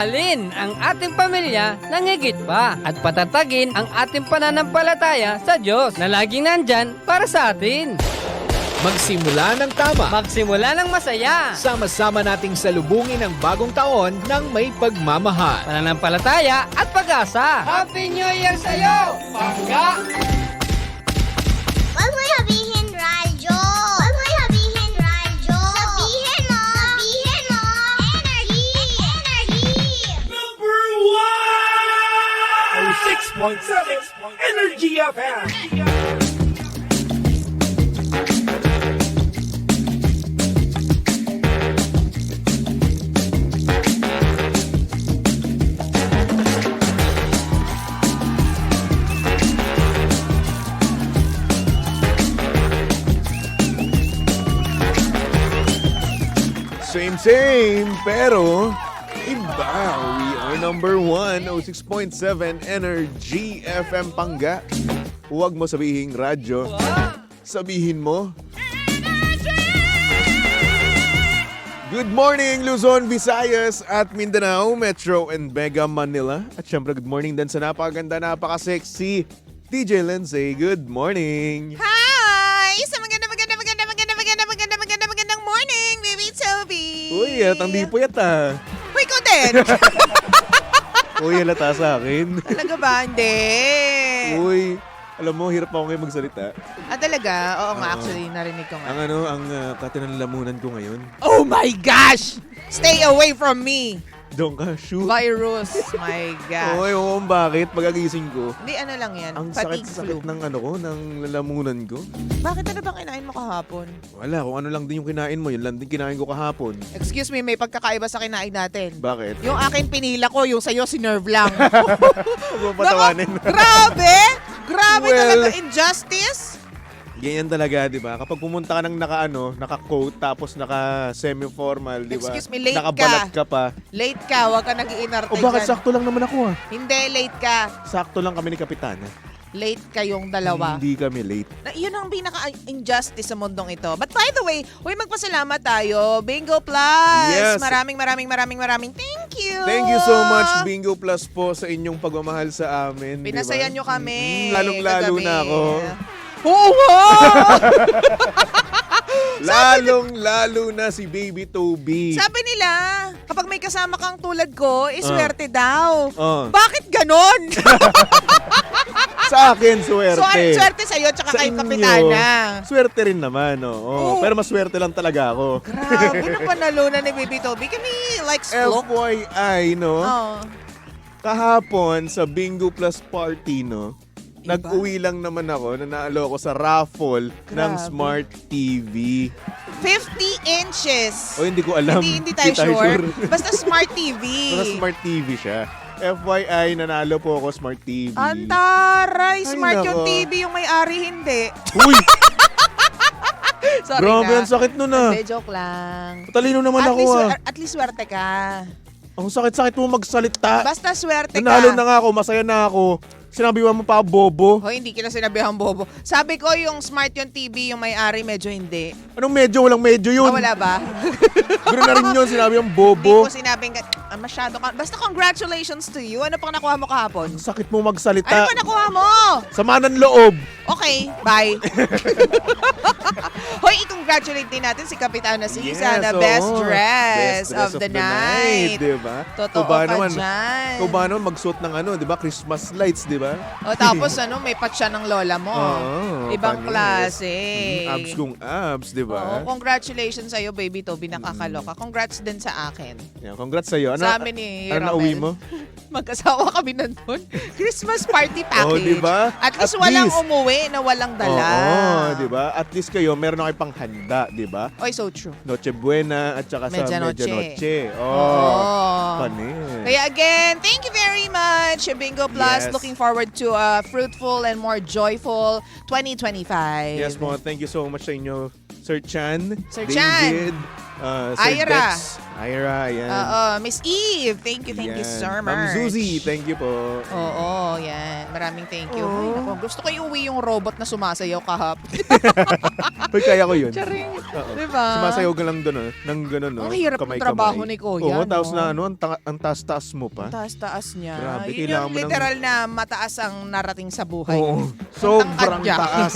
Alin ang ating pamilya ng higit pa at patatagin ang ating pananampalataya sa Diyos na laging nandyan para sa atin. Magsimula ng tama. Magsimula ng masaya. Sama-sama nating salubungin ang bagong taon ng may pagmamahal. Pananampalataya at pag-asa. Happy New Year sa'yo! Pangga! Huwag mo sabihin, radyo! Huwag mo sabihin, radyo! Sabihin mo! Sabihin mo! Energy! Energy! Number 1! 6.7 Energy FM! Same, pero iba. We are number 1, 06.7 Energy FM Pangga. Huwag mo sabihin radyo. Sabihin mo. Good morning, Luzon, Visayas at Mindanao, Metro and Mega Manila. At syempre, good morning din sa napakaganda, napaka-sexy DJ Lindsay. Good morning. Hi! Sa magandang morning, baby Toby! Uy, atang di po yata. Uy, ko din! Uy, halata sa akin. Talaga ba? Hindi. Uy, alam mo, hirap ako ngayon magsalita. Talaga? Oo nga, Oo. actually, narinig ko nga. Ang katinanlamunan ko ngayon. Oh my gosh! Stay away from me! Doon ka, shoot. Virus! My gosh. Oy, oo, bakit? Pagagising ko. Hindi, ano lang yan. Ang Fatigue sakit-sakit flu. ng ng lalamunan ko. Bakit ano bang kinain mo kahapon? Wala, kung ano lang din yung kinain mo, yun lang din kinain ko kahapon. Excuse me, may pagkakaiba sa kinain natin. Bakit? Yung akin pinila ko, yung sa'yo sinerve lang. Huwag mo patawanin. Grabe! Grabe Well, talaga, injustice! Ganyan talaga, di ba? Kapag pumunta ka ng naka-coat, tapos naka-semi-formal, di ba? Excuse me, late Nakabalat ka pa. Late ka, huwag ka nag-iinarte O bakit dyan. sakto lang naman ako Hindi, late ka. Sakto lang kami ni Kapitana. Late kayong dalawa. Hindi kami late. Yun ang pinaka-injustice sa mundong ito. But by the way, magpasalamat tayo. Bingo Plus! Yes. Maraming thank you! Thank you so much, Bingo Plus po, sa inyong pagmamahal sa amin. Pinasayan di ba? nyo kami. Lalong-lalo kagabi. na ako. Oo nga! Lalong-lalo na si Baby Toby. Sabi nila, kapag may kasama kang tulad ko, swerte daw. Oh. Bakit ganon? Sa akin, swerte. So, anong swerte sa'yo tsaka Sa kay inyo, Kapitana? swerte rin naman, oo. Oo. Pero maswerte lang talaga ako. Grabe na panalunan ni Baby Toby. Can we like splook? FYI, no? Oh. Kahapon sa Bingo Plus Party, no? Iba? Nag-uwi lang naman ako, nanalo ako sa raffle ng Grabe. Smart TV. 50 inches. O hindi ko alam. Hindi tayo sure. Basta Smart TV. Basta Smart TV siya. FYI, nanalo po ako Smart TV. Antaray, Smart Ay, yung nako. TV, yung may-ari hindi. Uy! Sorry Grabe, na. ang sakit nun ah. Hindi, joke lang. Talino naman ako ah. At least swerte ka. Ang sakit-sakit mo magsalita. Basta swerte ka. Nanalo na nga ako, masaya na ako. Sinabi mo pa bobo. Hoy, hindi kita sinabihan bobo. Sabi ko yung Smart yung TV, yung may-ari, medyo hindi. Anong medyo? Walang medyo yun. Wala ba? Ganoon na rin yun, sinabi yung Hindi bobo. ko sinabing, masyado ka. Basta congratulations to you. Ano pang nakuha mo kahapon? Ang sakit mo magsalita. Ano pa nakuha mo? Sama ng loob. Okay, bye. Hoy, i-congratulate din natin si Kapitana Sisa na oo. best dress Best of the night. Diba? Totoo Ikaw ba ka naman, dyan. Ikaw ba naman magsuot ng diba? Christmas lights, diba? O tapos may patsa ng lola mo. Oo, Ibang panis. klase. Abs kung abs, diba? Oo, congratulations sa'yo, baby Toby, nakakaloka. Congrats din sa akin. Yeah, congrats sa'yo. Sa amin ni ano nauwi Romel. mo? Magkasawa kami nandun. Christmas party package. Oh, diba? At least At walang least. umuwi na walang dala. Oo, diba? At least kayo, meron na kayo pang handa, diba? Oy, so true. Noche Buena at saka sa Medianoche. Medianoche. Oo. Panis. Kaya again, thank you very much, Bingo Plus. Yes. Looking forward to a fruitful and more joyful 2025. Yes mo, thank you so much sa inyo, Sir Chan, Sir David, Sir Ira. Dex, Ira, ayan. Miss Eve, thank you Yan. so much. Ma'am Zuzi, thank you po. Oo, yan. Maraming thank you. Ay, naku, gusto ko iuwi yung robot na sumasayaw kahapon. Uy, kaya ko yun. Charing. Oo. Diba? Sumasayaw ka lang doon, ng gano'n, no? Ang hirap ng Kamay-kamay. trabaho ni Kuya, Oo, tapos no? na ano, ang taas-taas mo pa. Taas-taas niya. Grabe, Yun kailangan yung mo ng- literal na mataas ang narating sa buhay. Oo. Sobrang Tangkad taas.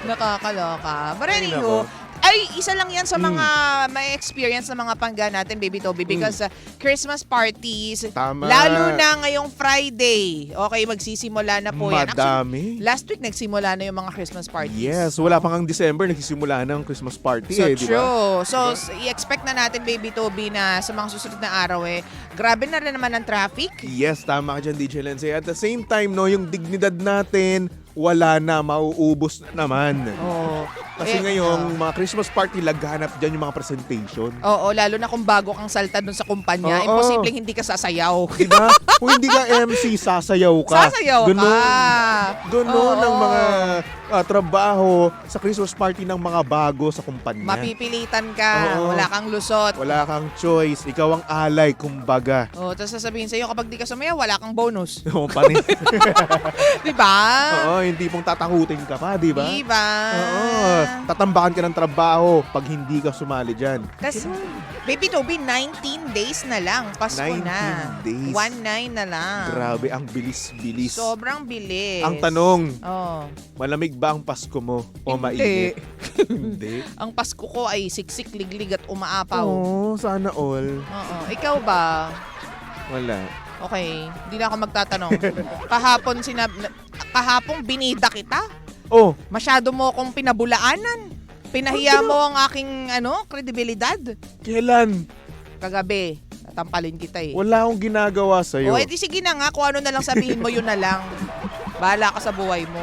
Nakakaloka. But Ay, anywho, nako. ay, isa lang yan sa mga may experience ng mga pangga natin, Baby Toby, because Christmas parties, Tama. lalo na ngayong Friday, okay, magsisimula na po yan. Actually, Madami. last week nagsimula na yung mga Christmas parties. Yes, wala pang ang December, nagsisimula ng Christmas party So di ba? true. So, i-expect na natin, Baby Toby, na sa mga susunod na araw grabe na rin naman ang traffic. Yes, tama ka dyan, DJ Lindsay. At the same time, no, yung dignidad natin, wala na, mauubos na naman. Oo. Kasi ngayong mga Christmas party, laghanap dyan yung mga presentation. Oo, lalo na kung bago kang salta dun sa kumpanya, Oo. imposibleng hindi ka sasayaw. Diba? Kung hindi ka MC, sasayaw ka. Sasayaw Ganon. ka. Ganon Oo. ang mga trabaho sa Christmas party ng mga bago sa kumpanya. Mapipilitan ka, Oo. wala kang lusot. Wala kang choice. Ikaw ang alay, kumbaga. Oh, tapos sasabihin sa'yo, kapag di ka sumayaw, wala kang bonus. Oo, panin. Di ba? Oo, hindi pong tatakutin ka pa, di ba? Di ba? Oo, tatambakan ka ng trabaho pag hindi ka sumali dyan. Tapos, Baby Toby, 19 days na lang. Pasko 19 na. days. 1-9 na lang. Grabe, ang bilis-bilis. Sobrang bilis. Ang tanong, Oh. malamig ba ang Pasko mo o Hindi. mainit? Hindi. Ang Pasko ko ay siksik, liglig at umaapaw. Oo, sana all. Oo. Ikaw ba? Wala. Okay, hindi na ako magtatanong. Kahapon binida kita. Oh, Masyado mo akong pinabulaanan. Pinahiya mo ang aking kredibilidad. kailan? Kagabi, natampalin kita eh. Wala akong ginagawa sa'yo. O, edi sige na nga, kung ano na lang sabihin mo, yun na lang. Bahala ka sa buhay mo.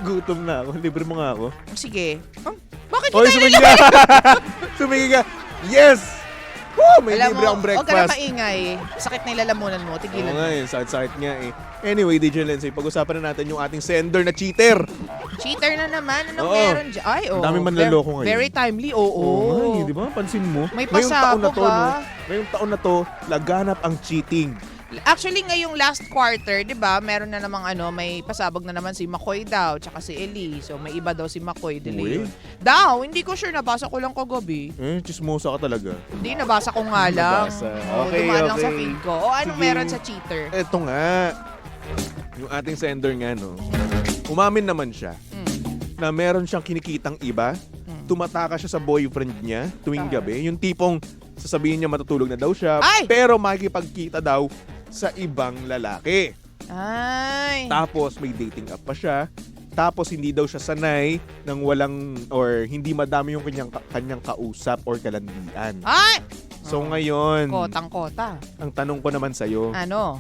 Gutom na ako. Libre mo nga ako. Sige. Bakit Oy, kita sumigi ka! Sumigi ka! Yes! Woo! May Alam libre mo, akong huwag ka na breakfast. maingay. Sakit na yung lalamunan mo. Oo Tigilan nga mo. eh, sakit nga eh. Anyway, DJ Lindsay, pag-usapan na natin yung ating sender na cheater. Cheater na naman. Anong Oo. meron dyan? Ay, Ang daming manloloko ngayon. Very timely, oo. Ay, di ba? Pansin mo? May Ngayong taon na pasabog, to, no? Ngayong taon na to, laganap ang cheating. Actually, ngayong last quarter, di ba, meron na namang may pasabog na naman si McCoy daw, tsaka si Ellie. So, may iba daw si McCoy De Uy. Leon. Daw, hindi ko sure, nabasa ko lang kagabi. Chismosa ka talaga. Hindi, nabasa ko nga lang. Nabasa. Oo, Okay, dumaan lang sa okay. feed ko. O, anong Sige. meron sa cheater? Eto nga. Yung ating sender nga, no? Umamin naman siya na meron siyang kinikitang iba. Tumataka siya sa boyfriend niya tuwing gabi. Yung tipong sasabihin niya matutulog na daw siya, Ay! pero makikipagkita daw sa ibang lalaki. Ay. Tapos may dating app pa siya. Tapos hindi daw siya sanay ng walang or hindi madami yung kanyang kausap or kalandian. Ay! So ngayon, Kotang-kota. ang tanong ko naman sa'yo, Ano?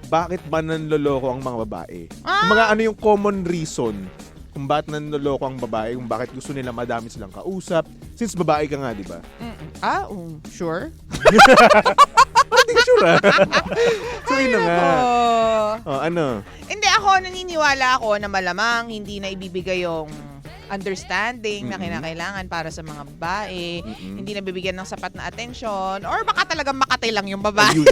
bakit ba nanloloko ang mga babae? Ah! Yung mga ano yung common reason kung bakit nanloloko ang babae, kung bakit gusto nila madami silang kausap. Since babae ka nga, di ba? Sure? Hindi ko sure ah. So yun na nga. Oh, ano? Hindi, ako naniniwala ako na malamang hindi na ibibigay yung understanding na kinakailangan para sa mga babae, hindi na bibigyan ng sapat na atensyon, or baka talagang makati lang yung babae. Ayun.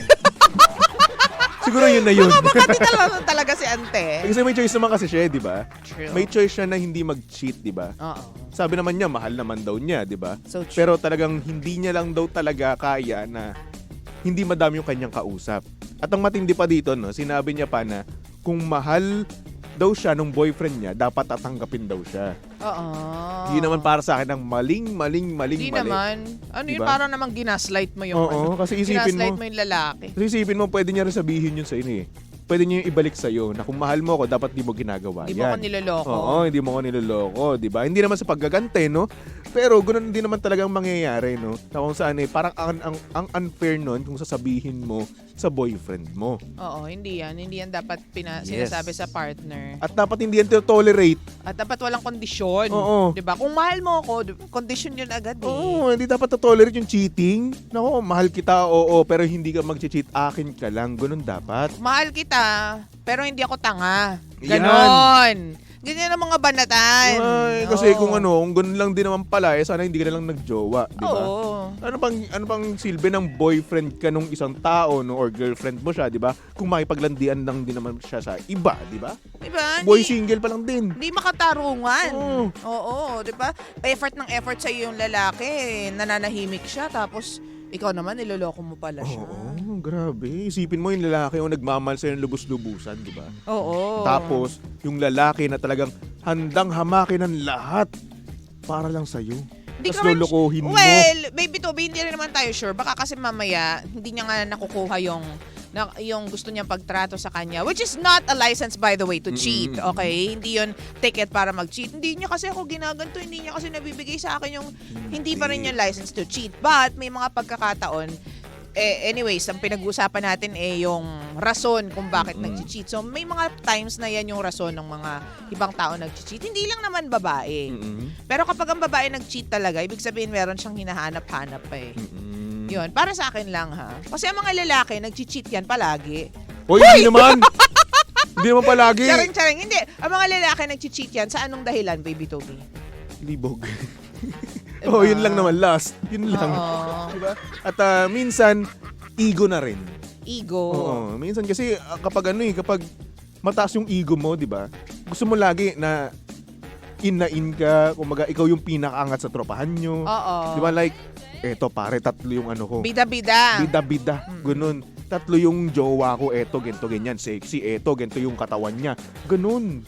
Siguro yun na yun. Makati talaga si ante. Kasi may choice naman kasi siya, di ba? True. May choice siya na hindi mag-cheat, di ba? Oo. Sabi naman niya, mahal naman daw niya, di ba? So true. Pero talagang hindi niya lang daw talaga kaya na hindi madami yung kanyang kausap. At ang matindi pa dito, no, sinabi niya pa na kung mahal daw siya nung boyfriend niya, dapat tatanggapin daw siya. Oo. Yun naman para sa akin ang maling. Hindi naman. Ano yun, Diba? parang namang ginaslight mo yung Oo, kasi isipin ginaslight mo, mo yung lalaki. kasi isipin mo, pwede niya rin sabihin yun sa inyo eh. Pwede niya yung ibalik sa'yo na kung mahal mo ako, dapat di mo ginagawa Hindi mo ko yan. niloloko. Oo, hindi mo ko niloloko, di ba? Hindi naman sa paggagante, no? Pero ganoon din naman talagang mangyayari, no? Na kung saan parang ang unfair nun kung sasabihin mo sa boyfriend mo. Oo, hindi yan. Hindi yan dapat Yes. sinasabi sa partner. At dapat hindi yan tolerate. At dapat walang kondisyon. Oo. 'Di ba? Kung mahal mo ako, kondisyon yun agad eh. Oo, hindi dapat tolerate yung cheating. Nako, mahal kita, oo, pero hindi ka mag-cheat, akin ka lang. Ganun dapat. Mahal kita, pero hindi ako tanga. Yan. Ganon. Ganyan ang mga banatan. Ay, kasi Oo. kung ganun lang din naman pala, sana hindi ka na lang nagjowa, di ba? Oo. Ano pang silbi ng boyfriend ka nung isang tao, no, or girlfriend mo siya, di ba? Kung makipaglandian lang din naman siya sa iba, di ba? Diba? Boy single pa lang din. Hindi makatarungan. Oo. Oo, 'di ba? Effort ng effort sa yung lalaki, nananahimik siya tapos ikaw naman niloloko mo pala siya. Oo, grabe. Isipin mo yung lalaki yung nagmamahal sa'yo ng lubos-lubusan, di ba? Oo. Tapos, yung lalaki na talagang handang hamakin ng lahat para lang sa'yo. Hindi Tapos ka man- lulukuhin mo. Well, baby Toby, hindi rin naman tayo sure. Baka kasi mamaya, hindi niya nga nakukuha yung gusto niyang pagtrato sa kanya. Which is not a license, by the way, to cheat. Okay? Hindi yun ticket para mag-cheat. Hindi niya kasi ako ginaganto. Hindi niya kasi nabibigay sa akin yung hindi pa rin yung license to cheat. But, may mga pagkakataon, anyways, ang pinag-uusapan natin yung rason kung bakit nag-cheat. So, may mga times na yan yung rason ng mga ibang tao nag-cheat. Hindi lang naman babae. Pero kapag ang babae nag-cheat talaga, ibig sabihin meron siyang hinahanap-hanap pa eh. Yun, para sa akin lang ha. Kasi ang mga lalaki, nag-cheat yan palagi. Hoy, hindi naman! Hindi naman palagi. Charing. Hindi. Ang mga lalaki nag-cheat yan sa anong dahilan, baby Toby? Libog. Diba? Yun lang naman. Last. Yun lang. Oo. Diba? At minsan, ego na rin. Ego. Oo. Minsan kasi kapag kapag mataas yung ego mo, di ba? Gusto mo lagi na in ka, kumaga ikaw yung pinakaangat sa tropahan nyo. Oo. Di ba like, eto pare, tatlo yung ko. Bida-bida. Bida-bida. Ganun. Tatlo yung jowa ko, eto, ganito, ganyan. Sexy, eto, ganito yung katawan niya. Ganun.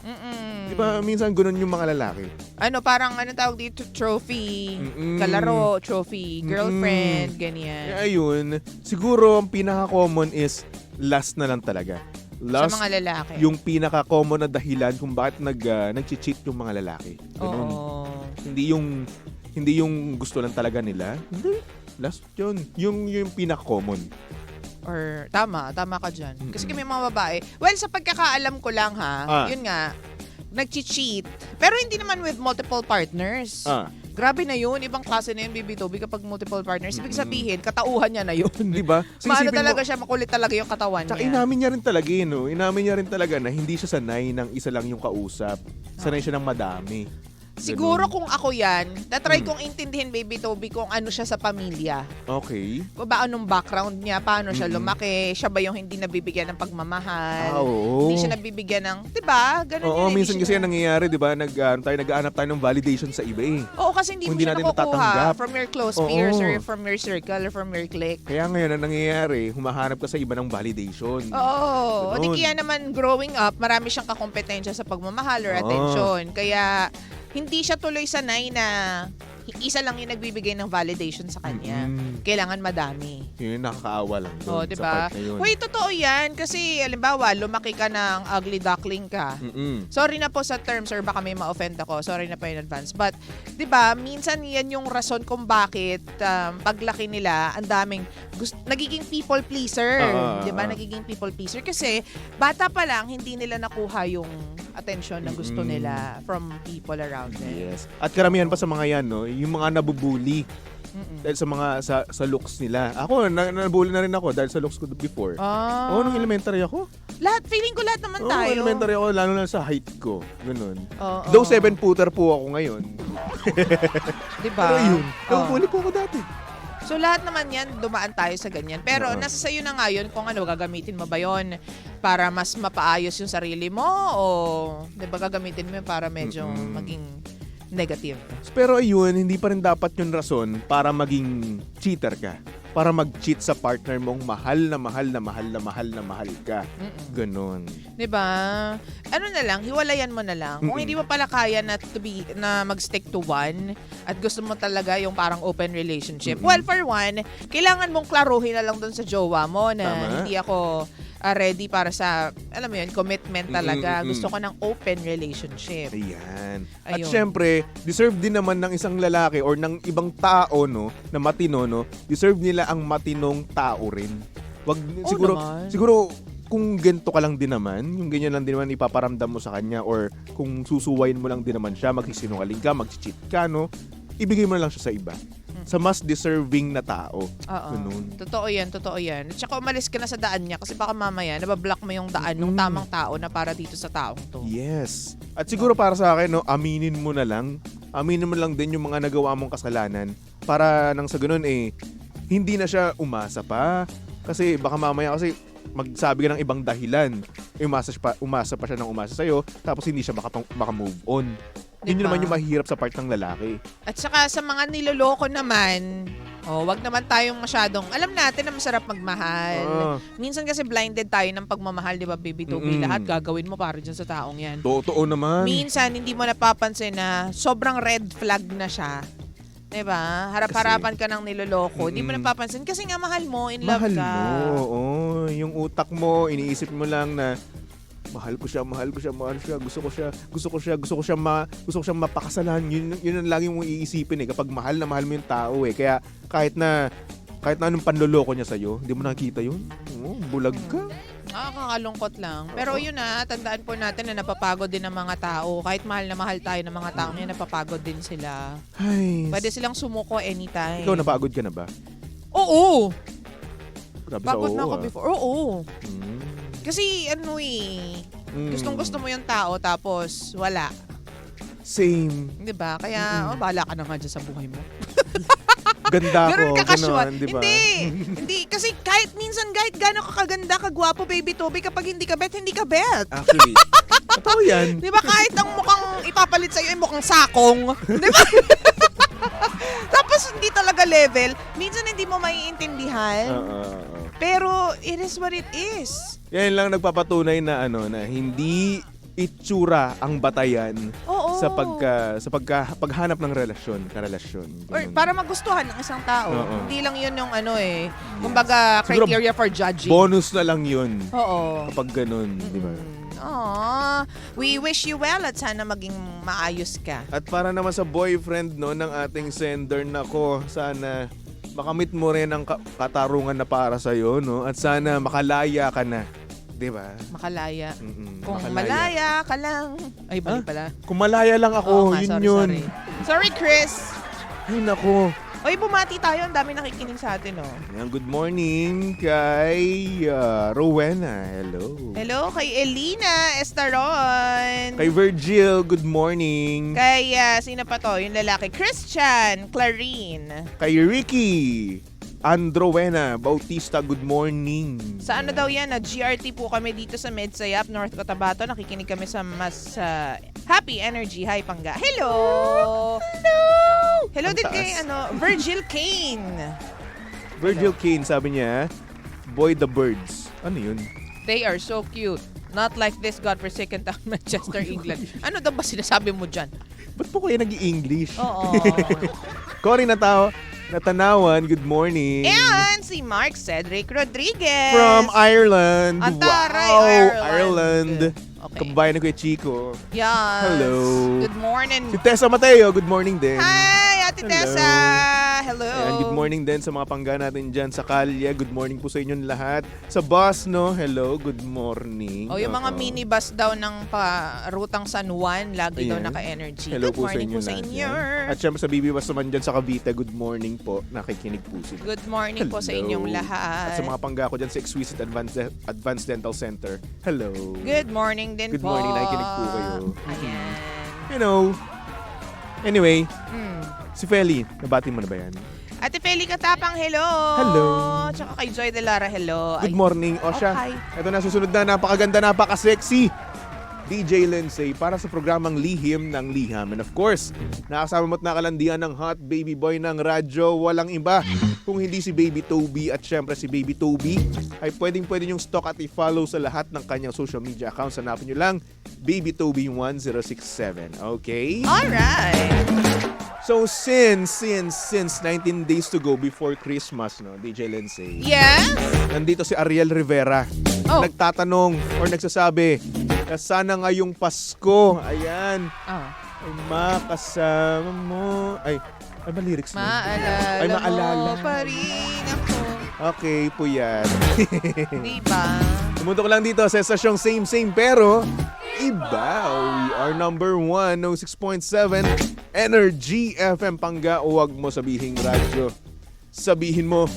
Di ba minsan ganun yung mga lalaki? Ano, parang ano tawag dito? Trophy. Mm-mm. Kalaro, trophy. Girlfriend, ganyan. Kaya ayun, siguro ang pinaka-common is last na lang talaga. Sa Last, mga lalaki. yung pinaka-common na dahilan kung bakit nag-cheat yung mga lalaki. Ganun. Oo. Hindi yung gusto lang talaga nila. Hindi. Last yun. Yung pinaka-common. Or tama ka dyan. Kasi kami mga babae, well, sa pagkakaalam ko lang ha, yun nga, nag-cheat. Pero hindi naman with multiple partners. Grabe na yun. Ibang klase na yun, baby Toby, kapag multiple partners. Ibig sabihin, katauhan niya na yun. Di ba? So, Maano isipin talaga mo, siya, makulit talaga yung katawan tsaka niya. inamin niya rin talaga no? Inamin niya rin talaga na hindi siya sanay ng isa lang yung kausap. Sanay siya ng madami. Siguro Ganun. kung ako yan, tatry kong intindihin, baby Toby, kung ano siya sa pamilya. Okay. Ba anong background niya, paano siya lumaki, siya ba yung hindi nabibigyan ng pagmamahal, Oo. hindi siya nabibigyan ng, di ba? Ganun Oo, yun, minsan hindi kasi siya- yan nangyayari, di ba? Nag-aanap tayo ng validation sa iba eh. Oo, kasi hindi mo Kung hindi siya natin nakukuha natatanggap. from your close Oo. peers or from your circle or from your clique. Kaya ngayon, ang nangyayari, humahanap ka sa iba ng validation. Oo. O di Ganun. kaya naman growing up, marami siyang kakompetensya sa pagmamahal or Oo. attention. Kaya hindi siya tuloy sanay na isa lang yung nagbibigay ng validation sa kanya. Kailangan madami. Yun yung nakakaawa lang doon O, sa di ba? part na yun. Wait, totoo yan. Kasi, alimbawa, lumaki ka ng ugly duckling ka. Sorry na po sa terms or baka may ma-offend ako. Sorry na po in advance. But, di ba, minsan yan yung rason kung bakit paglaki nila, ang daming nagiging people pleaser. Di ba? Nagiging people pleaser. Kasi, bata pa lang, hindi nila nakuha yung attention na gusto nila from people around them. Yes. At karamihan pa sa mga yan, no? Yung mga nabubuli dahil sa mga sa looks nila. Ako, nabully na rin ako dahil sa looks ko before. Nung elementary ako. Feeling ko lahat naman Oo, tayo. elementary ako, lalo na sa height ko. Ganun. Oo. Though 7-footer po ako ngayon. Di ba? Pero yun, Oo. nabubuli po ako dati. So lahat naman yan, dumaan tayo sa ganyan. Pero Oo. nasa sayo na nga yun kung ano, gagamitin mo ba yon para mas mapaayos yung sarili mo o di ba gagamitin mo yun para medyo maging negative. Pero ayun, hindi pa rin dapat yung rason para maging cheater ka. Para mag-cheat sa partner mong mahal na mahal na mahal na mahal na mahal ka. Ganon. 'Di ba? Ano na lang, hiwalayan mo na lang. Kung hindi mo pala kaya na mag-stick to one at gusto mo talaga yung parang open relationship. Well, for one, kailangan mong klaruhin na lang doon sa jowa mo na Tama. hindi ako ready para sa, alam mo yun, commitment talaga. Gusto ko ng open relationship. Ayan. At Ayun. syempre, deserve din naman ng isang lalaki or ng ibang tao, no, na matino, no, deserve nila ang matinong tao rin. Wag, naman. siguro, kung ganito ka lang din naman, yung ganyan lang din naman ipaparamdam mo sa kanya or kung susuwayin mo lang din naman siya, magsisinungaling ka, mag-cheat ka, no, ibigay mo na lang siya sa iba. sa mas deserving na tao. Oo. Ganun. Totoo yan, totoo yan. At saka umalis ka na sa daan niya kasi baka mamaya nabablock mo yung daan ng tamang tao na para dito sa taong to. Yes. At siguro para sa akin, no, aminin mo na lang. Aminin mo lang din yung mga nagawa mong kasalanan para nang sa ganun hindi na siya umasa pa. Kasi baka mamaya kasi magsabi ka ng ibang dahilan. Umasa pa siya ng umasa sa'yo tapos hindi siya maka-move on. Yun Diba? naman yung mahirap sa part ng lalaki. At saka sa mga niloloko naman, wag naman tayong masyadong, alam natin na masarap magmahal. Minsan kasi blinded tayo ng pagmamahal, di ba, baby Toby? Lahat gagawin mo para dyan sa taong yan. Totoo naman. Minsan, hindi mo napapansin na sobrang red flag na siya. Di ba? Harap-harapan ka ng niloloko. Hindi mo napapansin kasi nga mahal mo, in love Mahal ka. mo. Oo. Yung utak mo, iniisip mo lang na mahal ko siya, gusto ko siyang mapakasalan. Yun ang lagi mong iisipin kapag mahal na mahal mo yung tao Kaya kahit na anong panloloko niya sa'yo, hindi mo nakikita yun. Bulag ka. Nakakalungkot lang. Pero yun tandaan po natin na napapagod din ng mga tao. Kahit mahal na mahal tayo ng mga taong yan, napapagod din sila. Ay. Pwede silang sumuko anytime. Ikaw, napagod ka na ba? Oo! Grabe Pagod sa na ako before. Oo. Mm. Kasi gustong-gusto mo yung tao tapos wala. Same. Di ba? Kaya bahala ka na nga dyan sa buhay mo. Ganda ko. Ganun ka casual. Di ba? Hindi. Kasi kahit minsan, kahit gano'n ka kaganda, kagwapo, baby Toby, kapag hindi ka bet, hindi ka bet. Actually, totoo yan. Di ba kahit ang mukhang ipapalit sa'yo ay mukhang sakong? Di ba? Tapos hindi talaga level. Minsan hindi mo maiintindihan. Pero it is what it is. Yan lang nagpapatunay na na hindi itsura ang batayan Oo. sa paghanap ng karelasyon. Or Ganun. para magustuhan ng isang tao. Oo. Hindi lang yun yung kumbaga Siguro, criteria for judging. bonus na lang yun Oo. kapag ganun, di ba? Aww. We wish you well at sana maging maayos ka. At para naman sa boyfriend ng ating sender, nako, sana makamit mo rin ang katarungan na para sa'yo, no? At sana makalaya ka na. Di ba? Makalaya. Kung makalaya. malaya ka lang. Ay, bali pala. Kung malaya lang ako, Oo nga, yun sorry, yun. Sorry. Sorry, Chris. Ay, nako. Oy, bumati tayo. Ang dami nakikinig sa atin, Ayan, good morning kay Rowena. Hello. Hello, kay Elina Estaron. Kay Virgil, good morning. Kay, sino pa to? Yung lalaki. Christian Clarine. Kay Ricky Androwena Bautista, good morning. Sa ano daw yan? GRT po kami dito sa Medsayap, North Cotabato. Nakikinig kami sa mas Happy Energy. Hi, Pangga. Hello! Hello! Hello din kay Virgil Kane. Virgil Kane, sabi niya, Boy the Birds. Ano yun? They are so cute. Not like this godforsaken town, Manchester, England. Ano daw ba sinasabi mo dyan? Ba't po kayo nag-i-English? Oo. Cory Natanawan, good morning. And si Mark Cedric Rodriguez. From Ireland. Ang taray, Wow, Ireland. Okay. Kabayan ni Kuya Chico. Yes. Hello. Good morning. Si Tessa Mateo, good morning din. Hi, Ate Hello. Tessa. Hello. Ayan, good morning din sa mga pangga natin dyan sa kalye. Good morning po sa inyong lahat. Sa bus, no? Hello, good morning. O, yung mga minibus daw ng rutang San Juan, lagi daw Ayan. naka-energy. Hello Good morning po sa sa inyo inyo. lahat yan. At syempre sa BB Bus naman dyan sa Cavite, good morning po. Nakikinig po sila. Good morning po sa Hello. inyong lahat. At sa mga pangga ko dyan sa Exquisite Advanced Dental Center, hello. Good morning din Good po. morning, nakikinig po kayo. Ayan. You know. Anyway, Mm. si Feli, nabati mo na ba yan? Ate Feli Katapang, hello. Hello. Tsaka kay Joy De Lara, hello. Good Ay, morning. O siya, okay. ito na susunod na napakaganda, napaka-sexy. DJ Lindsay para sa programang Lihim ng Liham. And of course, nakasama mo't nakalandian ng hot baby boy ng radyo. Walang iba kung hindi si Baby Toby. At syempre si Baby Toby ay pwede nyong stalk at i-follow sa lahat ng kanyang social media accounts. Hanapin nyo lang Baby Toby 1067. Okay? Alright. So since 19 days to go before Christmas, no, DJ Lindsay, Yes? nandito si Ariel Rivera. Oh. Nagtatanong or nagsasabi na sana ngayong Pasko, ayan, Oh. ay makasama mo. Ay ma-lyrics na. Maalala, Ay, maalala. mo pa rin ako. Okay po yan. Diba? Tumutok lang dito sa estasyong same pero iba. We are number 1, no 6.7. Energy FM. Pangga, huwag mo sabihin radyo. Sabihin mo